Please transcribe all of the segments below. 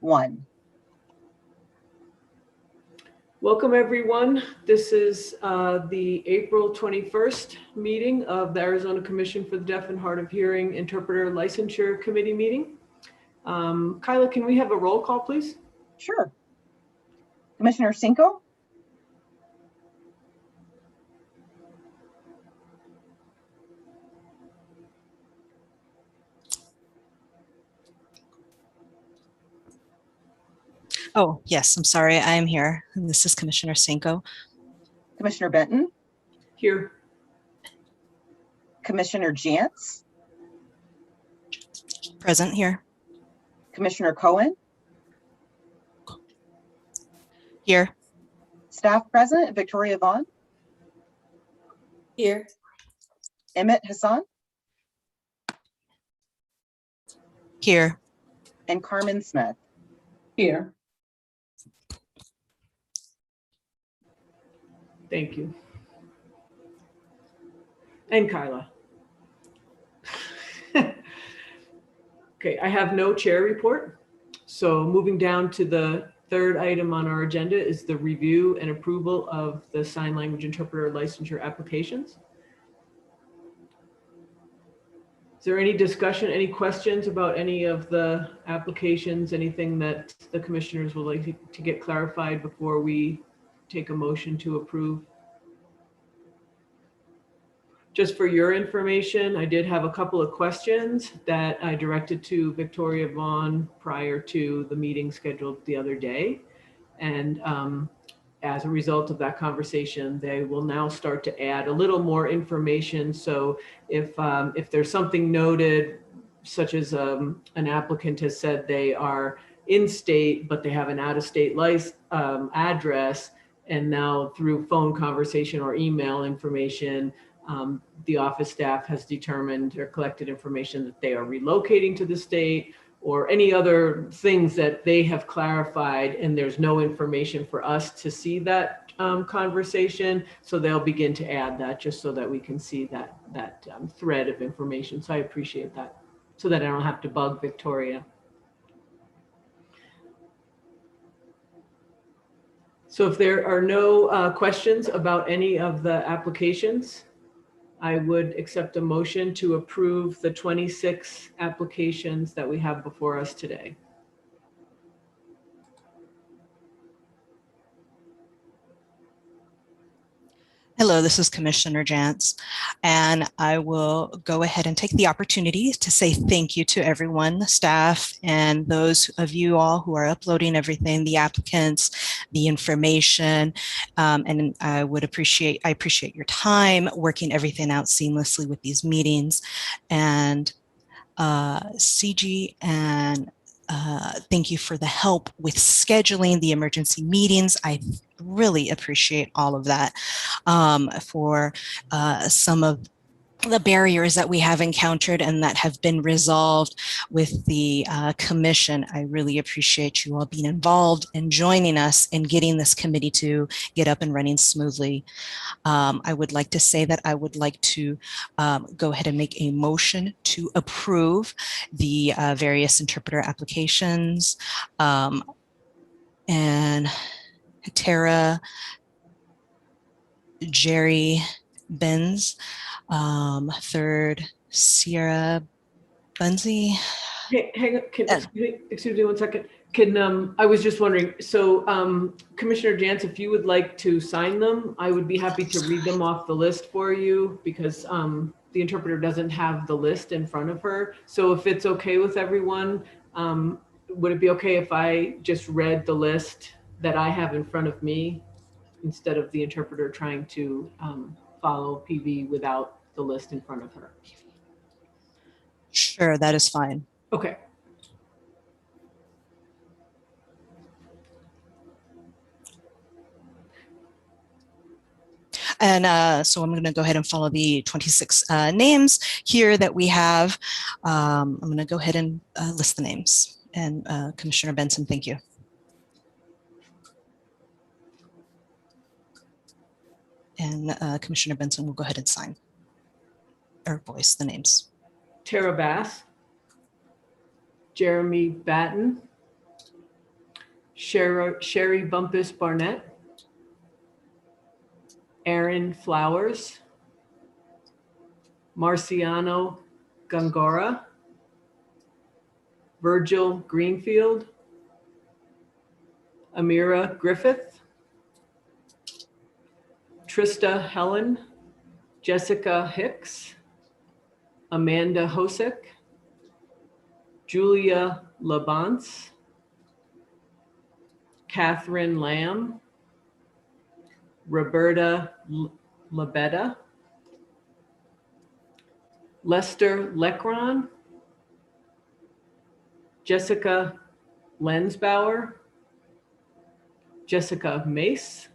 1. Welcome, everyone. This is the April 21st meeting of the Arizona Commission for the Deaf and Hard of Hearing Interpreter Licensure Committee meeting. Kyla, can we have a roll call, please? Sure. Commissioner Cinco? Oh, yes, I'm sorry, I'm here. This is Commissioner Cinco. Commissioner Benton? Here. Commissioner Jantz? Present here. Commissioner Cohen? Here. Staff present, Victoria Vaughn? Here. Emmett Hassan? Here. And Carmen Smith? Here. Thank you. And Kyla. Okay, I have no chair report. So moving down to the third item on our agenda is the review and approval of the sign language interpreter licensure applications. Is there any discussion, any questions about any of the applications, anything that the commissioners would like to get clarified before we take a motion to approve? Just for your information, I did have a couple of questions that I directed to Victoria Vaughn prior to the meeting scheduled the other day. And as a result of that conversation, they will now start to add a little more information. So if there's something noted, such as an applicant has said they are in state, but they have an out-of-state address, and now through phone conversation or email information, the office staff has determined or collected information that they are relocating to the state, or any other things that they have clarified, and there's no information for us to see that conversation. So they'll begin to add that just so that we can see that thread of information. So I appreciate that, so that I don't have to bug Victoria. So if there are no questions about any of the applications, I would accept a motion to approve the 26 applications that we have before us today. Hello, this is Commissioner Jantz, and I will go ahead and take the opportunity to say thank you to everyone, the staff, and those of you all who are uploading everything, the applicants, the information, and I appreciate your time working everything out seamlessly with these meetings. And CG and thank you for the help with scheduling the emergency meetings. I really appreciate all of that. For some of the barriers that we have encountered and that have been resolved with the commission. I really appreciate you all being involved and joining us in getting this committee to get up and running smoothly. I would like to say that I would like to go ahead and make a motion to approve the various interpreter applications. And Tara, Jerry Benz, third, Sierra Bunzi. Hey, hang on, excuse me 1 second. I was just wondering, so Commissioner Jantz, if you would like to sign them, I would be happy to read them off the list for you, because the interpreter doesn't have the list in front of her. So if it's okay with everyone, would it be okay if I just read the list that I have in front of me instead of the interpreter trying to follow PV without the list in front of her? Sure, that is fine. Okay. And so I'm going to go ahead and follow the 26 names here that we have. I'm going to go ahead and list the names. And Commissioner Benson, thank you. And Commissioner Benson will go ahead and sign or voice the names. Tara Bass, Jeremy Batten, Sherry Bumpus Barnett, Aaron Flowers, Marciano Gongora, Virgil Greenfield, Amira Griffith, Trista Helen, Jessica Hicks, Amanda Hosek, Julia Labance, Catherine Lamb, Roberta Labetta, Lester Lecron, Jessica Lensbauer, Jessica Mace,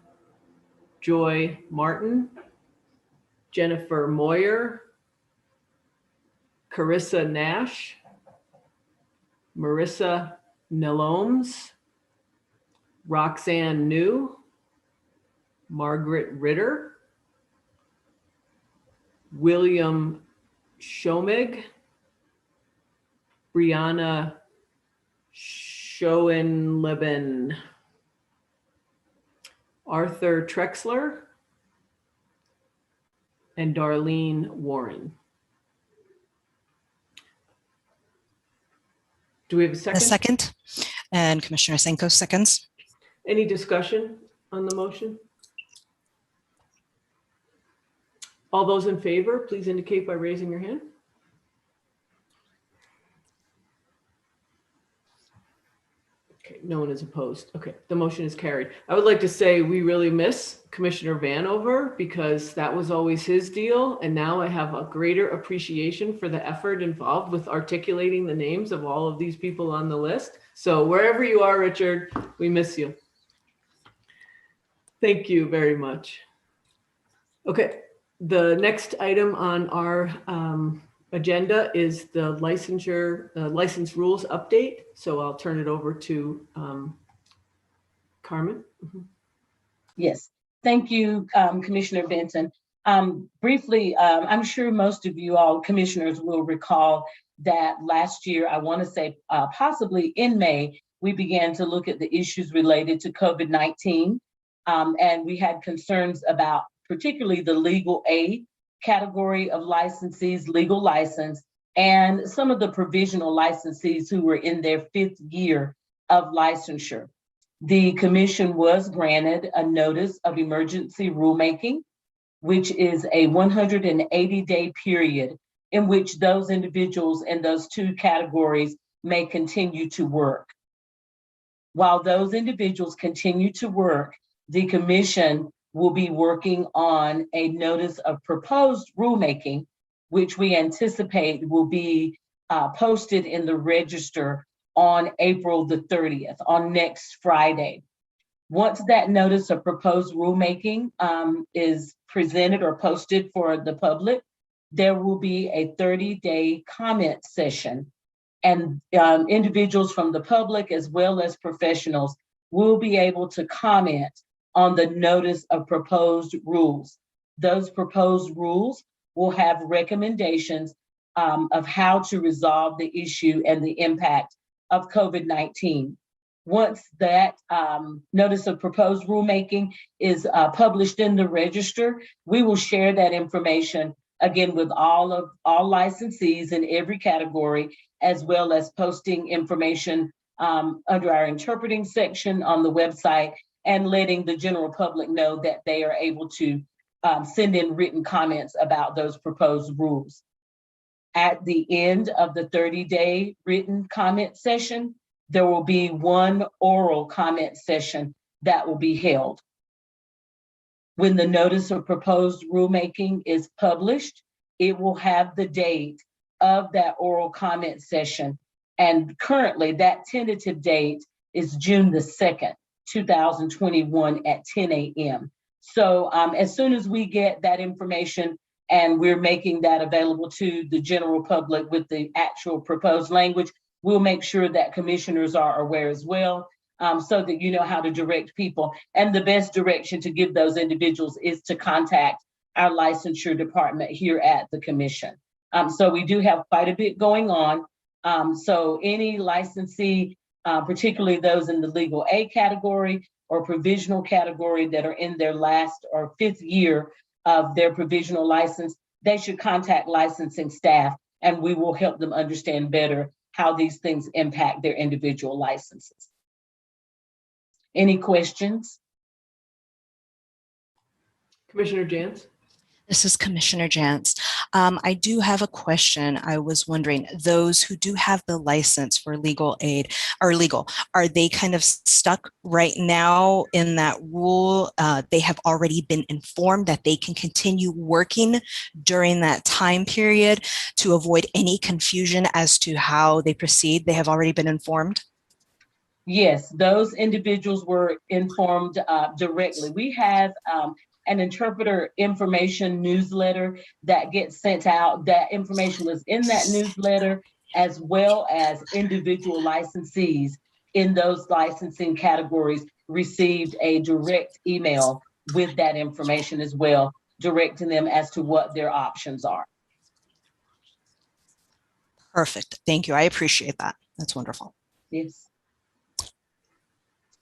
Joy Martin, Jennifer Moyer, Carissa Nash, Marissa Nelomes, Roxanne New, Margaret Ritter, William Shomig, Brianna Schoenleben, Arthur Trexler, and Darlene Warren. Do we have a second? A second, and Commissioner Senko seconds. Any discussion on the motion? All those in favor, please indicate by raising your hand. Okay, no one is opposed. Okay, the motion is carried. I would like to say we really miss Commissioner Vanover because that was always his deal. And now I have a greater appreciation for the effort involved with articulating the names of all of these people on the list. So wherever you are, Richard, we miss you. Thank you very much. Okay, the next item on our agenda is the licensure, license rules update. So I'll turn it over to Carmen. Yes, thank you, Commissioner Benton. Briefly, I'm sure most of you all commissioners will recall that last year, I want to say possibly in May, we began to look at the issues related to COVID-19. And we had concerns about particularly the legal aid category of licensees, legal license, and some of the provisional licensees who were in their 5th year of licensure. The commission was granted a notice of emergency rulemaking, which is a 180-day period in which those individuals in those 2 categories may continue to work. While those individuals continue to work, the commission will be working on a notice of proposed rulemaking, which we anticipate will be posted in the register on April the 30th, on next Friday. Once that notice of proposed rulemaking is presented or posted for the public, there will be a 30-day comment session. And individuals from the public as well as professionals will be able to comment on the notice of proposed rules. Those proposed rules will have recommendations of how to resolve the issue and the impact of COVID-19. Once that notice of proposed rulemaking is published in the register, we will share that information again with all licensees in every category, as well as posting information under our interpreting section on the website and letting the general public know that they are able to send in written comments about those proposed rules. At the end of the 30-day written comment session, there will be one oral comment session that will be held. When the notice of proposed rulemaking is published, it will have the date of that oral comment session. And currently that tentative date is June the 2nd, 2021 at 10 a.m. So as soon as we get that information and we're making that available to the general public with the actual proposed language, we'll make sure that commissioners are aware as well, so that you know how to direct people. And the best direction to give those individuals is to contact our licensure department here at the commission. So we do have quite a bit going on. So any licensee particularly those in the legal aid category or provisional category that are in their last or 5th year of their provisional license, they should contact licensing staff, and we will help them understand better how these things impact their individual licenses. Any questions? Commissioner Jantz? This is Commissioner Jantz. I do have a question. I was wondering, those who do have the license for legal aid or legal, are they kind of stuck right now in that rule? They have already been informed that they can continue working during that time period to avoid any confusion as to how they proceed. They have already been informed? Yes, those individuals were informed directly. We have an interpreter information newsletter that gets sent out. That information was in that newsletter, as well as individual licensees in those licensing categories received a direct email with that information as well, directing them as to what their options are. Perfect. Thank you. I appreciate that. That's wonderful. Yes.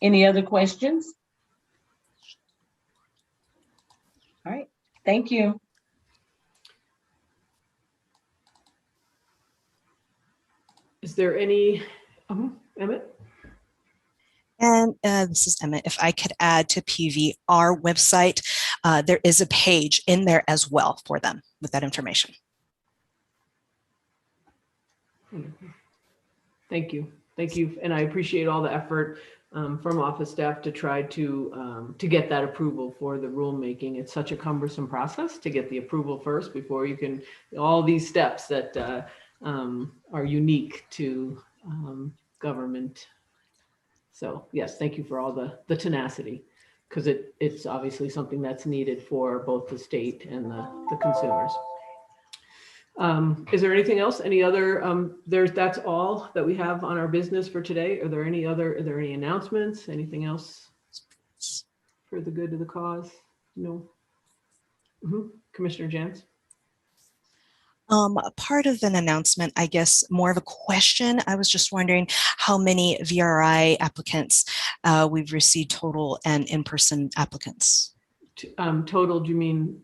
Any other questions? All right, thank you. Is there any, Emmett? And this is Emma. If I could add to PVR website, there is a page in there as well for them with that information. Thank you. Thank you. And I appreciate all the effort from office staff to try to get that approval for the rulemaking. It's such a cumbersome process to get the approval first before you can, all these steps that are unique to government. So yes, thank you for all the tenacity, because it's obviously something that's needed for both the state and the consumers. Is there anything else? Any other, that's all that we have on our business for today. Are there any announcements? Anything else for the good of the cause? No. Commissioner Jantz? Part of an announcement, I guess, more of a question. I was just wondering how many VRI applicants we've received total and in-person applicants. Total, do you mean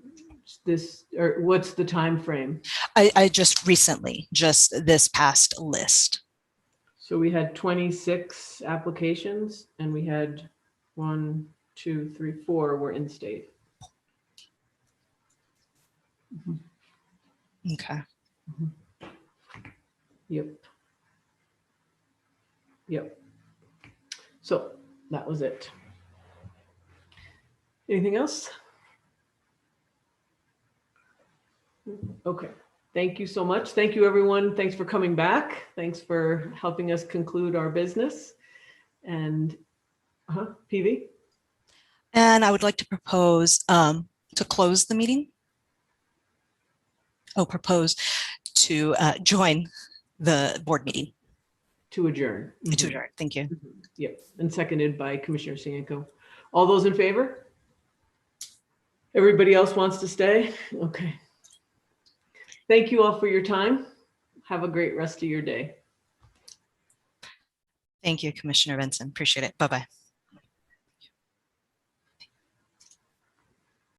this, or what's the time frame? I just recently, just this past list. So we had 26 applications, and we had 1, 2, 3, 4 were in state. Okay. Yep. So that was it. Anything else? Okay. Thank you so much. Thank you, everyone. Thanks for coming back. Thanks for helping us conclude our business. And PV? And I would like to propose to close the meeting. Oh, propose to join the board meeting. To adjourn. To adjourn. Thank you. Yep. And seconded by Commissioner Cienko. All those in favor? Everybody else wants to stay? Okay. Thank you all for your time. Have a great rest of your day. Thank you, Commissioner Benson. Appreciate it. Bye-bye.